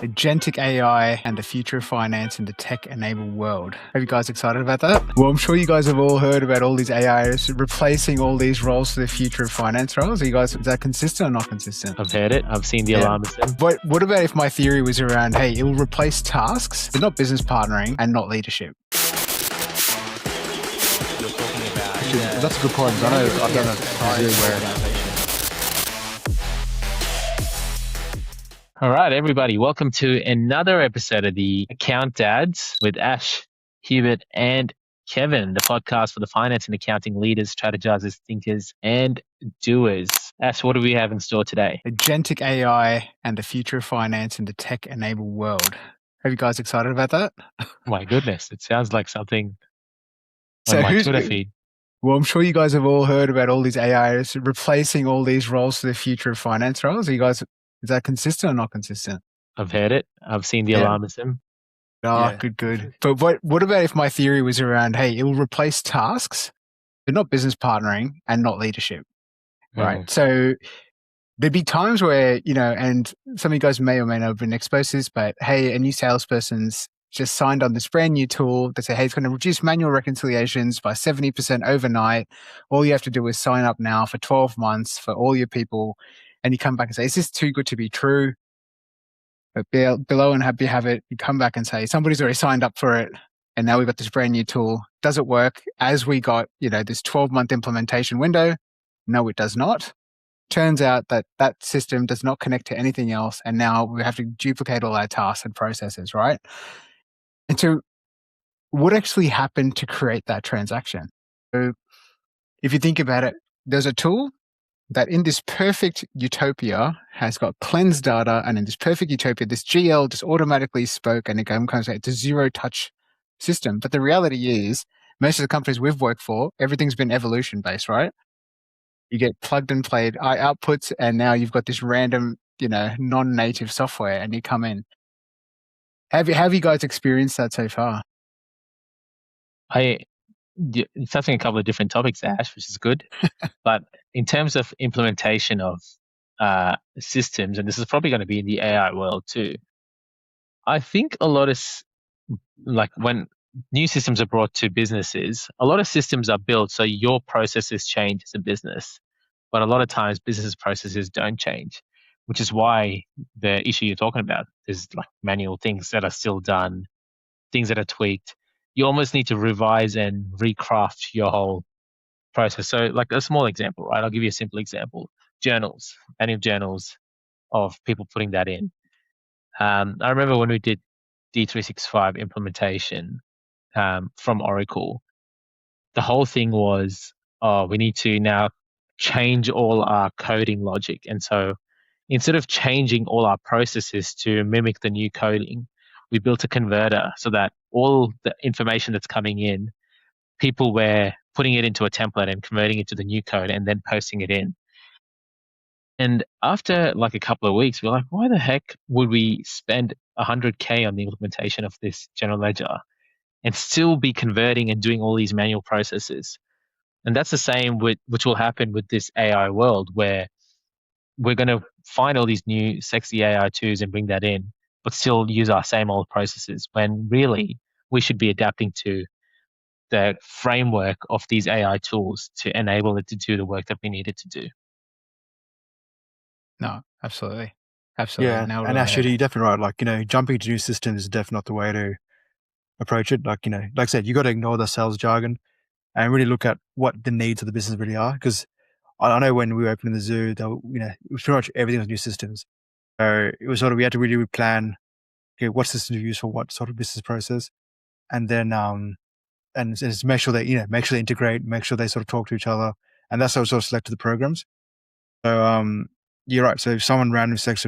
Agentic AI and the future of finance in the tech-enabled world. Are you guys excited about that? Well, I'm sure you guys have all heard about all these AIs replacing all these roles for the future of finance roles. Are you guys, is that consistent or not consistent? I've heard it. I've seen the alarm system. But what about if my theory was around, hey, it will replace tasks, but not business partnering and not leadership? You're talking about. Actually, that's a good point. I know I've done a Zoom where All right, everybody. Welcome to another episode of the AccountDads with Ash, Hubert, and Kevin, the podcast for the finance and accounting leaders, strategizers, thinkers, and doers. Ash, what do we have in store today? Agentic AI and the future of finance in the tech-enabled world. Are you guys excited about that? My goodness, it sounds like something So on my who's- Twitter feed. Well, I'm sure you guys have all heard about all these AIs replacing all these roles for the future of finance roles. Are you guys, is that consistent or not consistent? I've heard it. I've seen the alarm system. Oh, Yeah. good. But what about if my theory was around, hey, it will replace tasks, but not business partnering and not leadership, right? So there'd be times where, and some of you guys may or may not have been exposed to this, but hey, a new salesperson's just signed on this brand new tool that say, hey, it's going to reduce manual reconciliations by 70% overnight. All you have to do is sign up now for 12 months for all your people. And you come back and say, is this too good to be true? But below and happy have it, you come back and say, somebody's already signed up for it. And now we've got this brand new tool. Does it work as we got, this 12-month implementation window? No, it does not. Turns out that that system does not connect to anything else. And now we have to duplicate all our tasks and processes, right? And so what actually happened to create that transaction? So if you think about it, there's a tool that in this perfect utopia has got cleansed data, and in this perfect utopia, this GL just automatically spoke, and it comes it's a zero-touch system. But the reality is, most of the companies we've worked for, everything's been evolution-based, right? You get plugged and played outputs, and now you've got this random, non-native software, and you come in. Have you guys experienced that so far? You're touching a couple of different topics, Ash, which is good. But in terms of implementation of systems, and this is probably going to be in the AI world too, I think a lot of, like when new systems are brought to businesses, a lot of systems are built so your processes change as a business. But a lot of times business processes don't change, which is why the issue you're talking about is like manual things that are still done, things that are tweaked. You almost need to revise and recraft your whole process. So like a small example, right? I'll give you a simple example. Journals, annual journals of people putting that in. I remember when we did D365 implementation from Oracle, the whole thing was, we need to now change all our coding logic. And so instead of changing all our processes to mimic the new coding, we built a converter so that all the information that's coming in, people were putting it into a template and converting it to the new code and then posting it in. And after like a couple of weeks, we're like, why the heck would we spend $100K on the implementation of this general ledger and still be converting and doing all these manual processes? And that's the same which will happen with this AI world, where we're going to find all these new sexy AI tools and bring that in, but still use our same old processes, when really we should be adapting to the framework of these AI tools to enable it to do the work that we need it to do. No, absolutely. yeah, Now and actually, you're definitely right. Like, jumping to new systems is definitely not the way to approach it. Like, like I said, you got to ignore the sales jargon and really look at what the needs of the business really are. Because I know when we were opening the zoo, it was pretty much everything was new systems. So it was we had to really plan, okay, what system to use for what sort of business process, and then and just make sure they make sure they integrate, make sure they sort of talk to each other, and that's how we sort of selected the programs. So you're right. So if someone random selects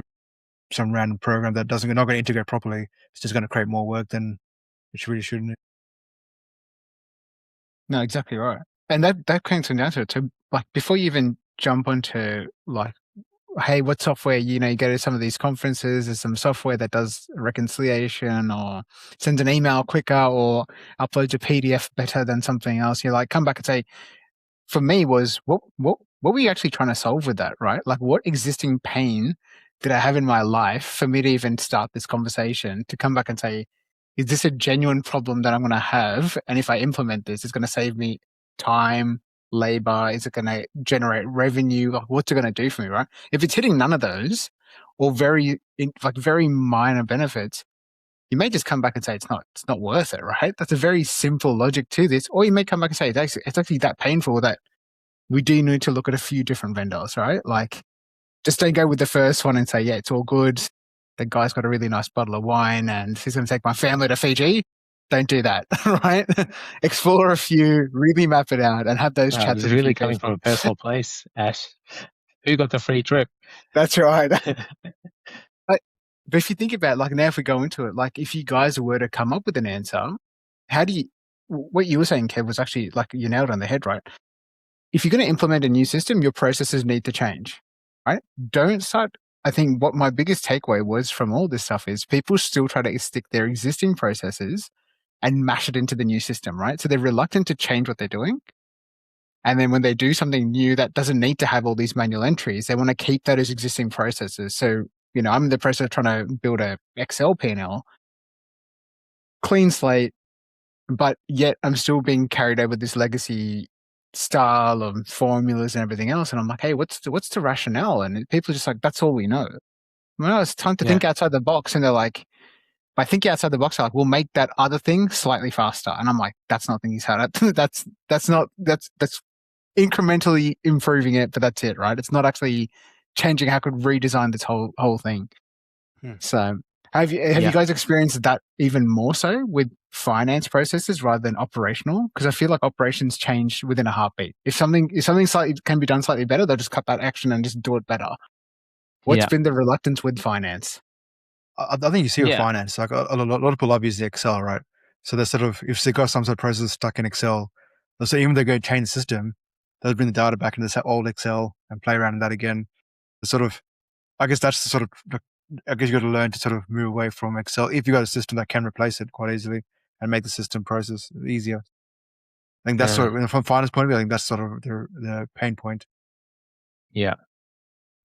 some random program that not going to integrate properly, it's just going to create more work than it really shouldn't. No, exactly right. And that comes down to it. So like before you even jump onto like, hey, what software, you go to some of these conferences, there's some software that does reconciliation or sends an email quicker or uploads a PDF better than something else. You're like, come back and say, for me was what were you actually trying to solve with that, right? Like what existing pain did I have in my life for me to even start this conversation, to come back and say, is this a genuine problem that I'm going to have? And if I implement this, it's going to save me time, labor? Is it going to generate revenue? Like, what's it going to do for me, right? If it's hitting none of those, or very minor benefits, you may just come back and say it's not worth it, right? That's a very simple logic to this. Or you may come back and say it's actually that painful that we do need to look at a few different vendors, right? Like, just don't go with the first one and say, yeah, it's all good. The guy's got a really nice bottle of wine and he's going to take my family to Fiji. Don't do that, right? Explore a few, really map it out, and have those chats. It's really coming from a personal place, Ash. Who got the free trip? That's right. But if you think about, like, now if we go into it, like, if you guys were to come up with an answer, what you were saying, Kev, was actually, like, you nailed it on the head, right? If you're going to implement a new system, your processes need to change, right? Don't start. I think what my biggest takeaway was from all this stuff is people still try to stick their existing processes and mash it into the new system, right? So they're reluctant to change what they're doing. And then when they do something new that doesn't need to have all these manual entries, they want to keep that as existing processes. So, I'm in the process of trying to build a Excel P&L, clean slate, but yet I'm still being carried over this legacy style of formulas and everything else. And I'm like, hey, what's the rationale? And people are just like, that's all we know. Well, it's time to think outside the box. And they're like, by thinking outside the box, they're like, we'll make that other thing slightly faster. And I'm like, that's not thinking outside. That's incrementally improving it, but that's it, right? It's not actually changing how I could redesign this whole thing. So have you guys experienced that even more so with finance processes rather than operational? Because I feel like operations change within a heartbeat. If something slightly can be done slightly better, they'll just cut that action and just do it better. What's been the reluctance with finance? I think you see with finance, like a lot of people love using Excel, right? So they're sort of, if they've got some sort of process stuck in Excel, they'll say, even though they're going to change the system, they'll bring the data back into this old Excel and play around with that again. The sort of, I guess that's the sort of, I guess you got to learn to sort of move away from Excel if you've got a system that can replace it quite easily and make the system process easier. I think that's sort of, from finance point of view, I think that's sort of the pain point. Yeah.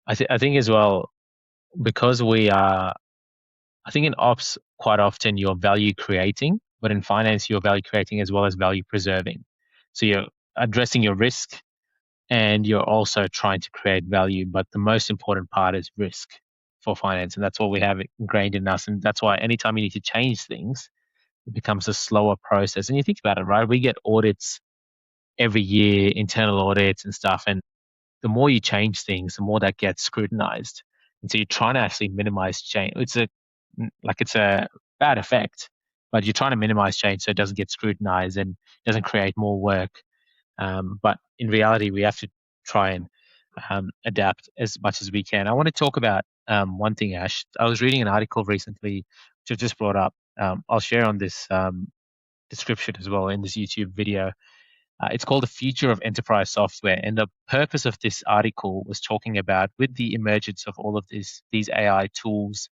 I think as well, because we are, I think in ops, quite often you're value creating, but in finance, you're value creating as well as value preserving. So you're addressing your risk and you're also trying to create value. But the most important part is risk for finance. And that's what we have ingrained in us. And that's why anytime you need to change things, it becomes a slower process. And you think about it, right? We get audits every year, internal audits and stuff. And the more you change things, the more that gets scrutinized. And so you're trying to actually minimize change. It's a bad effect, but you're trying to minimize change so it doesn't get scrutinized and doesn't create more work. But in reality, we have to try and adapt as much as we can. I want to talk about one thing, Ash. I was reading an article recently, which I just brought up. I'll share on this description as well in this YouTube video. It's called The Future of Enterprise Software. And the purpose of this article was talking about, with the emergence of all of these AI tools,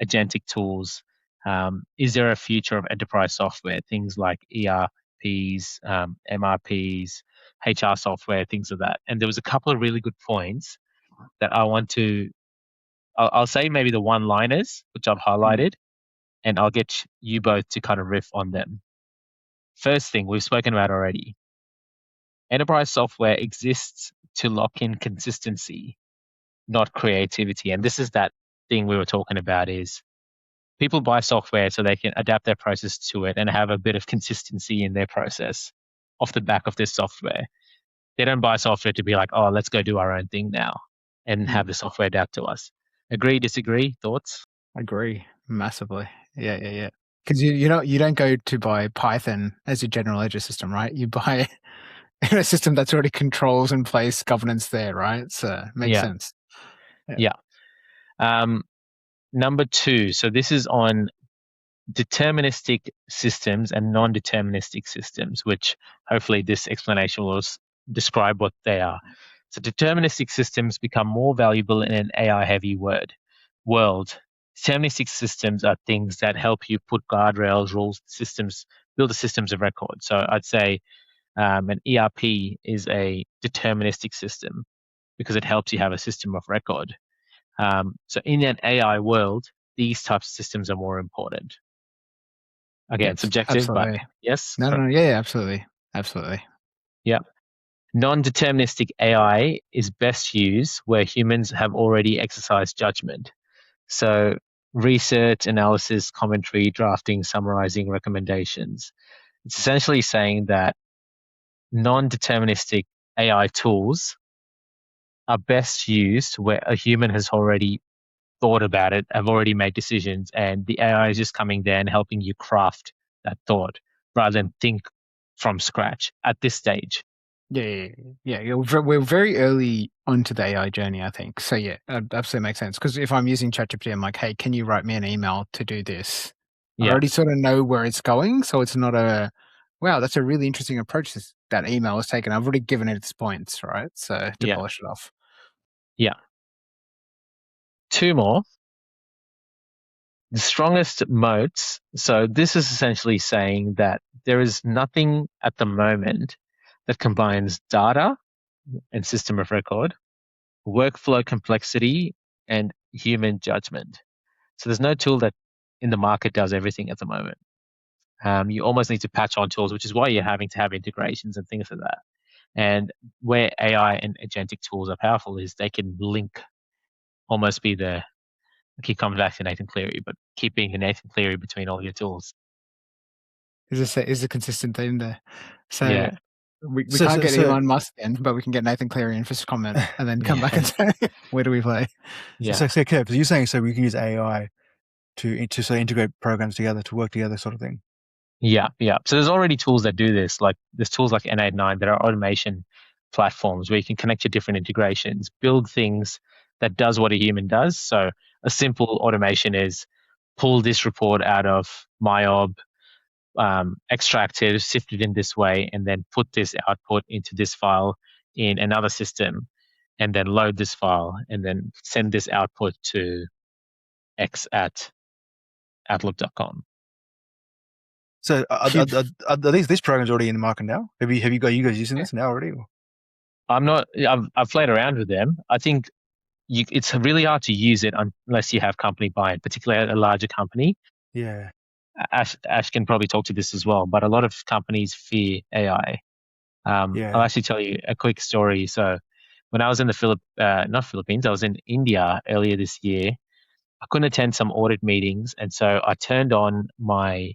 agentic tools, is there a future of enterprise software? Things like ERPs, MRPs, HR software, things of that. And there was a couple of really good points that I want to, I'll say maybe the one-liners, which I've highlighted, and I'll get you both to kind of riff on them. First thing we've spoken about already. Enterprise software exists to lock in consistency, not creativity. And this is that thing we were talking about, is people buy software so they can adapt their process to it and have a bit of consistency in their process off the back of this software. They don't buy software to be like, oh, let's go do our own thing now and have the software adapt to us. Agree, disagree, thoughts? Agree massively. Yeah. Because you don't go to buy Python as a general ledger system, right? You buy a system that's already controls in place, governance there, right? So makes sense. Yeah. Number 2, so this is on deterministic systems and non-deterministic systems, which hopefully this explanation will describe what they are. So deterministic systems become more valuable in an AI-heavy world. Deterministic systems are things that help you put guardrails, rules, systems, build the systems of record. So I'd say an ERP is a deterministic system because it helps you have a system of record. So in an AI world, these types of systems are more important. Again, Yep, subjective, absolutely. but yes. No, yeah, absolutely. Absolutely. Yeah. Non-deterministic AI is best used where humans have already exercised judgment. So research, analysis, commentary, drafting, summarizing, recommendations. It's essentially saying that non-deterministic AI tools are best used where a human has already thought about it, have already made decisions, and the AI is just coming there and helping you craft that thought rather than think from scratch at this stage. Yeah. We're very early onto the AI journey, I think. So yeah, absolutely makes sense. Because if I'm using ChatGPT, I'm like, hey, can you write me an email to do this? I Yeah, already sort of know where it's going, so it's not a wow. That's a really interesting approach that email has taken. I've already given it its points, right? So to yeah, polish it off. yeah. Two more. The strongest moats. So this is essentially saying that there is nothing at the moment that combines data and system of record, workflow complexity, and human judgment. So there's no tool that in the market does everything at the moment. You almost need to patch on tools, which is why you're having to have integrations and things like that. And where AI and agentic tools are powerful is they can link, almost be the, I keep coming back to Nathan Cleary, but keep being the Nathan Cleary between all your tools. Is a consistent theme there. So Yeah, we So- can't so- get so- Elon Musk in, but we can get Nathan Cleary in for a comment and then come back Yeah. and say, where do we play? yeah, So Kev, so you're saying so we can use AI to sort of integrate programs together to work together, sort of thing. yeah. So there's already tools that do this. Like there's tools like N89 that are automation platforms where you can connect your different integrations, build things that does what a human does. So a simple automation is pull this report out of MyOb, extract it, sift it in this way, and then put this output into this file in another system, and then load this file, and then send this output to x at outlook.com. So are these programs already in the market now? Have you guys using this now already? Or? I've played around with them. I think it's really hard to use it unless you have company buy-in, particularly a larger company. Yeah. Ash can probably talk to this as well, but a lot of companies fear AI. Yeah. I'll actually tell you a quick story. So when I was in the not Philippines, I was in India earlier this year. I couldn't attend some audit meetings, and so I turned on my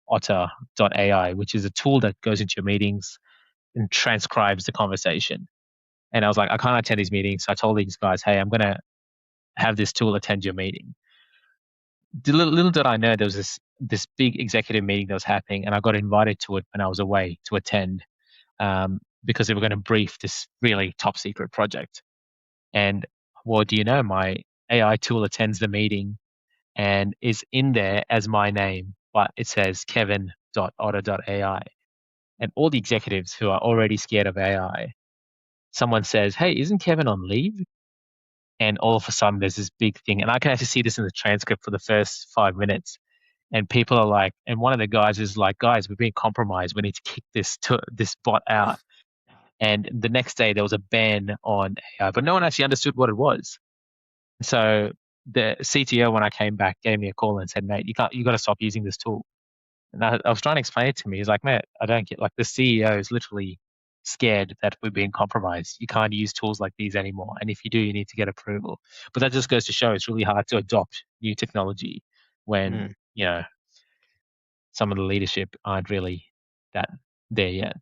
Otter.ai, which is a tool that goes into your meetings and transcribes the conversation. And I was like, I can't attend these meetings. So I told these guys, hey, I'm going to have this tool attend your meeting. Little did I know there was this big executive meeting that was happening, and I got invited to it when I was away to attend because they were going to brief this really top secret project. And what do you know? My AI tool attends the meeting and is in there as my name, but it says kevin.otter.ai. And all the executives who are already scared of AI, someone says, hey, isn't Kevin on leave? And all of a sudden there's this big thing. And I can actually see this in the transcript for the first 5 minutes. And people are like, and one of the guys is like, guys, we're being compromised. We need to kick this bot out. And the next day there was a ban on AI, but no one actually understood what it was. So the CTO, when I came back, gave me a call and said, mate, you got to stop using this tool. And I was trying to explain it to me. He's like, mate, I don't get, like, the CEO is literally scared that we're being compromised. You can't use tools like these anymore. And if you do, you need to get approval. But that just goes to show it's really hard to adopt new technology when, some of the leadership aren't really that there yet.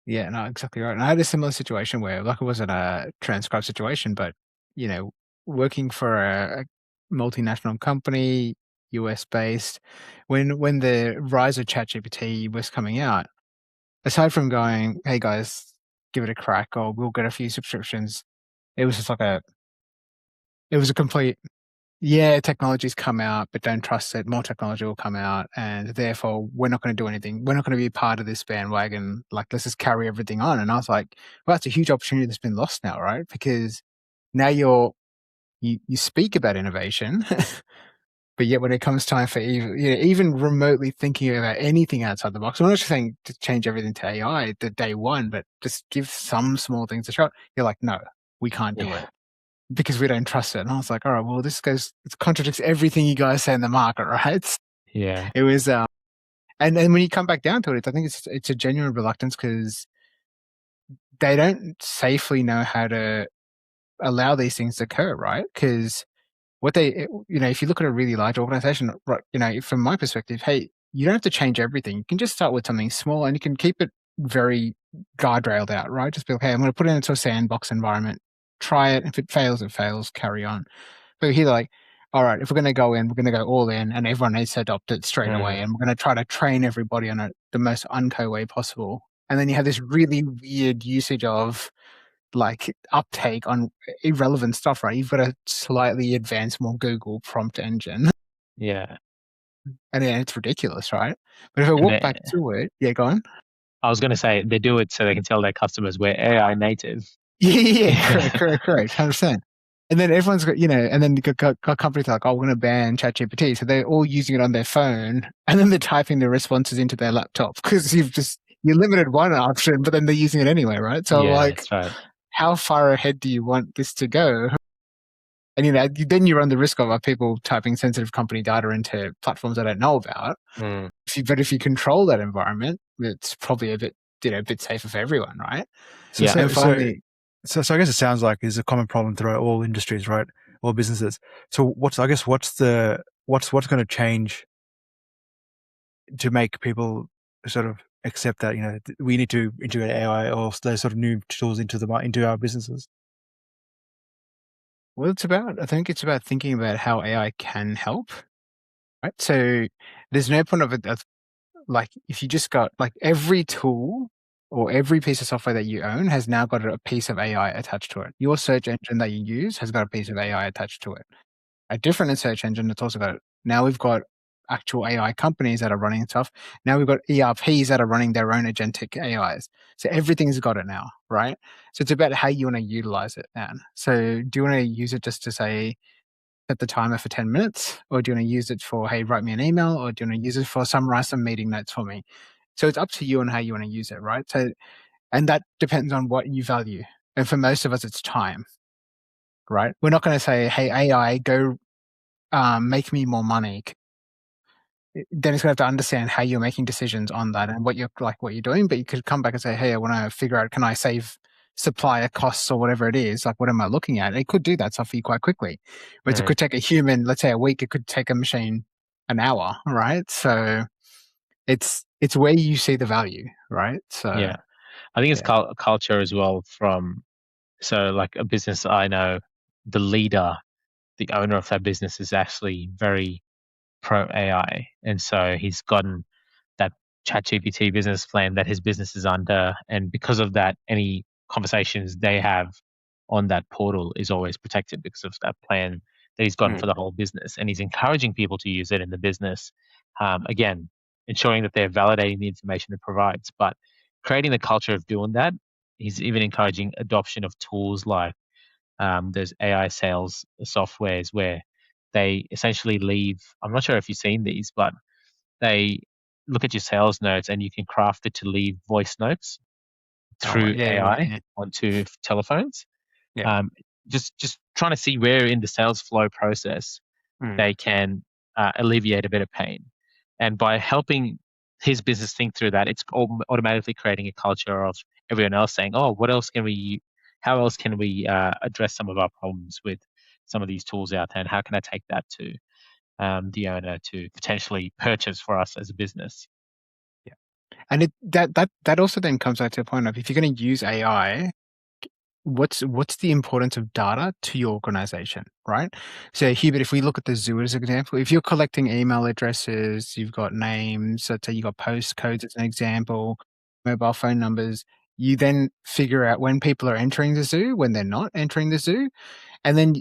Yeah, no, exactly right. And I had a similar situation where, like, it wasn't a transcribe situation, but working for a multinational company, US based, when the rise of ChatGPT was coming out, aside from going, "Hey guys, give it a crack," or "We'll get a few subscriptions," it was just like it was a complete. Yeah, technology's come out, but don't trust it. More technology will come out, and therefore we're not going to do anything. We're not going to be part of this bandwagon. Like, let's just carry everything on. And I was like, well, that's a huge opportunity that's been lost now, right? Because now you speak about innovation, but yet when it comes time for even remotely thinking about anything outside the box, I'm not just saying to change everything to AI the day one, but just give some small things a shot. You're like, no, we can't do it. because we don't trust it. And I was like, all right, well, it contradicts everything you guys say in the market, right? Yeah. It was, and when you come back down to it, I think it's a genuine reluctance because they don't safely know how to allow these things to occur, right? Because if you look at a really large organization, right, from my perspective, hey, you don't have to change everything. You can just start with something small and you can keep it very guardrailed out, right? Just be like, hey, I'm going to put it into a sandbox environment, try it. If it fails, carry on. But here, like, all right, if we're going to go in, we're going to go all in and everyone needs to adopt it straight away. And we're going to try to train everybody on it the most unco way possible. And then you have this really weird usage of like uptake on irrelevant stuff, right? You've got a slightly advanced, more Google prompt engine. Yeah. And then it's ridiculous, right? But if I walk back to it, yeah, go on. I was going to say they do it so they can tell their customers we're AI native. Yeah, correct, 100%. And then everyone's got, and then you got companies like, oh, we're going to ban ChatGPT. So they're all using it on their phone and then they're typing their responses into their laptop because you limited one option, but then they're using it anyway, right? So yeah, like, that's right. How far ahead do you want this to go? And then you run the risk of people typing sensitive company data into platforms they don't know about. But if you control that environment, it's probably a bit safer for everyone, right? So I guess it sounds like it's a common problem throughout all industries, right? All businesses. So what's going to change to make people sort of accept that we need to integrate AI or those sort of new tools into our businesses? Well, I think it's about thinking about how AI can help, right? So there's no point of it. Like if you just got like every tool or every piece of software that you own has now got a piece of AI attached to it. Your search engine that you use has got a piece of AI attached to it. A different search engine that's also got it. Now we've got actual AI companies that are running stuff. Now we've got ERPs that are running their own agentic AIs. So everything's got it now, right? So it's about how you want to utilize it, man. So do you want to use it just to say, set the timer for 10 minutes? Or do you want to use it for, hey, write me an email? Or do you want to use it for summarize some meeting notes for me? So it's up to you on how you want to use it, right? So, and that depends on what you value. And for most of us, it's time, right? We're not going to say, hey, AI, go make me more money. Then it's going to have to understand how you're making decisions on that and what you're doing. But you could come back and say, hey, I want to figure out, can I save supplier costs or whatever it is? Like, what am I looking at? It could do that stuff for you quite quickly. But it could take a human, let's say a week. It could take a machine an hour, right? So it's where you see the value, right? So yeah, I think it's culture as well. So like a business, I know the leader, the owner of that business is actually very pro AI, and so he's gotten that ChatGPT business plan that his business is under, and because of that, any conversations they have on that portal is always protected because of that plan that he's gotten for the whole business, and he's encouraging people to use it in the business. Again, ensuring that they're validating the information it provides, but creating the culture of doing that. He's even encouraging adoption of tools like there's AI sales softwares where they essentially leave. I'm not sure if you've seen these, but they look at your sales notes and you can craft it to leave voice notes through AI onto telephones. Just trying to see where in the sales flow process they can alleviate a bit of pain. And by helping his business think through that, it's automatically creating a culture of everyone else saying, oh, how else can we address some of our problems with some of these tools out there? And how can I take that to the owner to potentially purchase for us as a business? Yeah. And that also then comes back to the point of, if you're going to use AI, what's the importance of data to your organization, right? So Hubert, if we look at the zoo as an example, if you're collecting email addresses, you've got names, let's say you've got postcodes as an example, mobile phone numbers, you then figure out when people are entering the zoo, when they're not entering the zoo, and then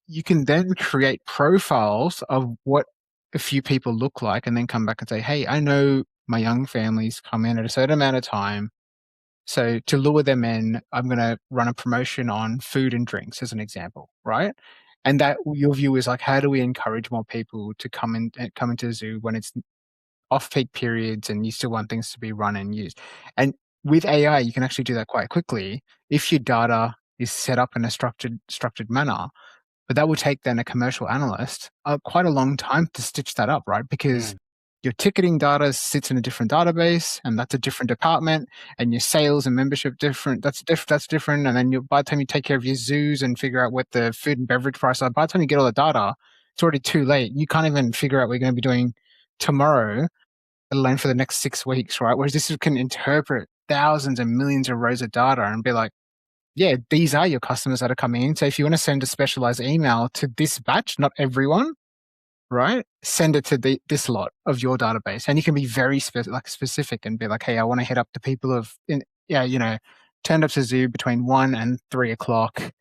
you can then create profiles of what a few people look like, and then come back and say, hey, I know my young families come in at a certain amount of time. So to lure them in, I'm going to run a promotion on food and drinks as an example, right? And that your view is like, how do we encourage more people to come into the zoo when it's off-peak periods and you still want things to be run and used? And with AI, you can actually do that quite quickly if your data is set up in a structured manner. But that will take then a commercial analyst quite a long time to stitch that up, right? Because your ticketing data sits in a different database, and that's a different department, and your sales and membership different. That's different. And then by the time you take care of your zoos and figure out what the food and beverage price are, by the time you get all the data, it's already too late. You can't even figure out what you're going to be doing tomorrow, let alone for the next 6 weeks, right? Whereas this can interpret thousands and millions of rows of data and be like, yeah, these are your customers that are coming in. So if you want to send a specialized email to this batch, not everyone, right? Send it to this lot of your database. And you can be very specific and be like, hey, I want to hit up the people turned up to Zoo between 1 and 3 o'clock.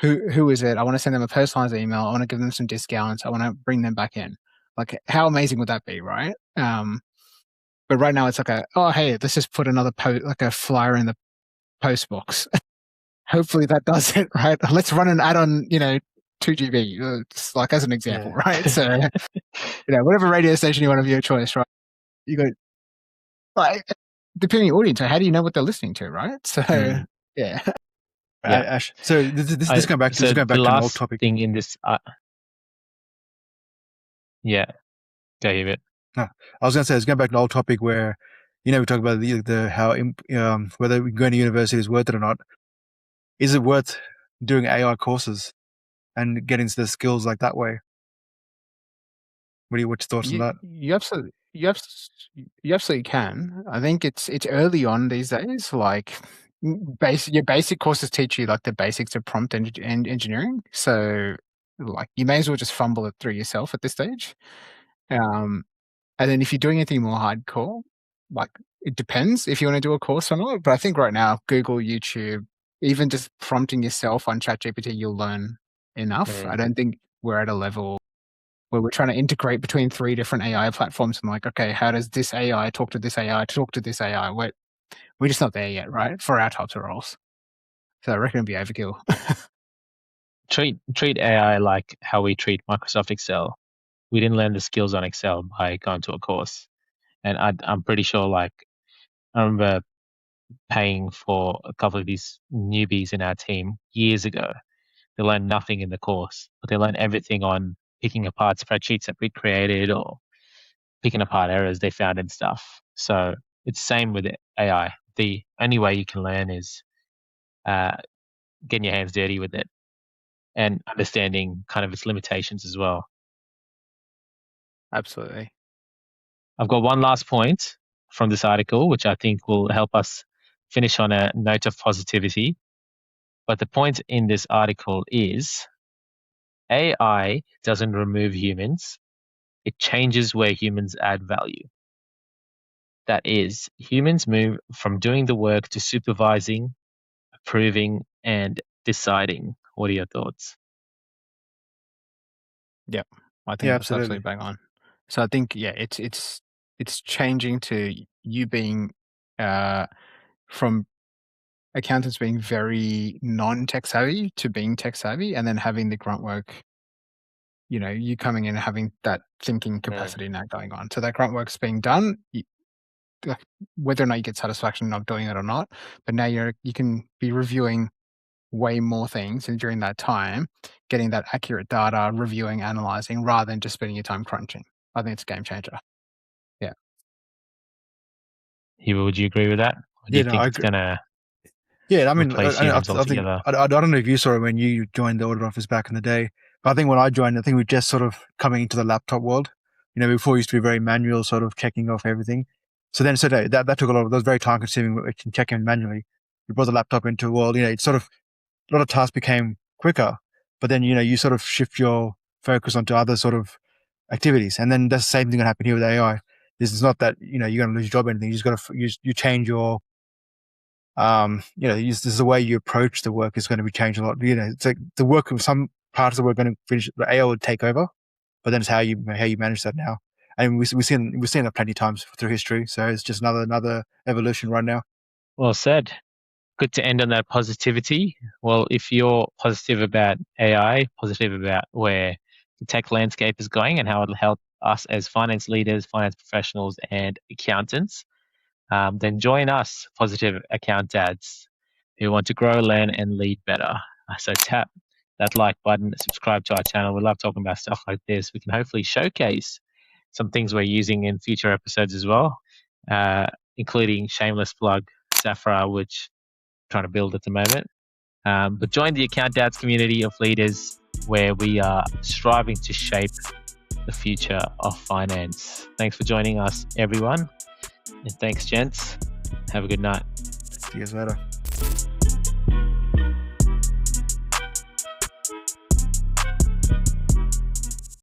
Who is it? I want to send them a personalized email. I want to give them some discounts. I want to bring them back in. Like, how amazing would that be, right? But right now it's like hey, let's just put another a flyer in the post box. Hopefully that does it, right? Let's run an ad on, 2 GB, like as an example, right? So, whatever radio station you want of your choice, right? You go, like, depending on your audience, how do you know what they're listening to, right? So, yeah. Ash, so this going back to an old topic. Thing in this, yeah, go Hubert. No, I was going to say, it's going back to an old topic where, we talk about the how whether going to university is worth it or not. Is it worth doing AI courses and getting to the skills like that way? What's your thoughts on that? You absolutely can. I think it's early on these days. Like, your basic courses teach you like the basics of prompt engineering. So, like, you may as well just fumble it through yourself at this stage. And then if you're doing anything more hardcore, like, it depends if you want to do a course or not. But I think right now, Google, YouTube, even just prompting yourself on ChatGPT, you'll learn enough. I don't think we're at a level where we're trying to integrate between 3 different AI platforms and like, okay, how does this AI talk to this AI talk to this AI? We're just not there yet, right? For our types of roles. So I reckon it'd be overkill. Treat AI like how we treat Microsoft Excel. We didn't learn the skills on Excel by going to a course. And I'm pretty sure, like, I remember paying for a couple of these newbies in our team years ago. They learned nothing in the course, but they learned everything on picking apart spreadsheets that we created or picking apart errors they found and stuff. So it's the same with AI. The only way you can learn is getting your hands dirty with it and understanding kind of its limitations as well. Absolutely. I've got one last point from this article, which I think will help us finish on a note of positivity. But the point in this article is AI doesn't remove humans. It changes where humans add value. That is, humans move from doing the work to supervising, approving, and deciding. What are your thoughts? Yep. I think that's absolutely bang on. So I think, it's changing to you being from accountants being very non-tech savvy to being tech savvy, and then having the grunt work, you coming in and having that thinking capacity now going on. So that grunt work's being done, whether or not you get satisfaction of doing it or not, but now you can be reviewing way more things, and during that time, getting that accurate data, reviewing, analyzing, rather than just spending your time crunching. I think it's a game changer. Yeah. Hubert, would you agree with that? Or do you think it's going to replace humans altogether? I don't know if you saw it when you joined the audit office back in the day, but I think when I joined, I think we were just sort of coming into the laptop world. Before it used to be very manual, sort of checking off everything. So that took that was very time consuming, checking manually. We brought the laptop into a world, it's sort of, a lot of tasks became quicker, but then, you sort of shift your focus onto other sort of activities. And then that's the same thing that happened here with AI. This is not that, you're going to lose your job or anything. You just got to, you change your, this is the way you approach the work is going to be changed a lot. It's like the work of some parts of the work going to finish, the AI will take over, but then it's how you manage that now. And we've seen that plenty of times through history. So it's just another evolution right now. Well said. Good to end on that positivity. Well, if you're positive about AI, positive about where the tech landscape is going and how it'll help us as finance leaders, finance professionals, and accountants, then join us, Positive Account Dads. who want to grow, learn, and lead better. So tap that like button, subscribe to our channel. We love talking about stuff like this. We can hopefully showcase some things we're using in future episodes as well, including shameless plug Safra, which I'm trying to build at the moment. But join the AccountDads community of leaders where we are striving to shape the future of finance. Thanks for joining us, everyone. And thanks, gents. Have a good night. See you guys later.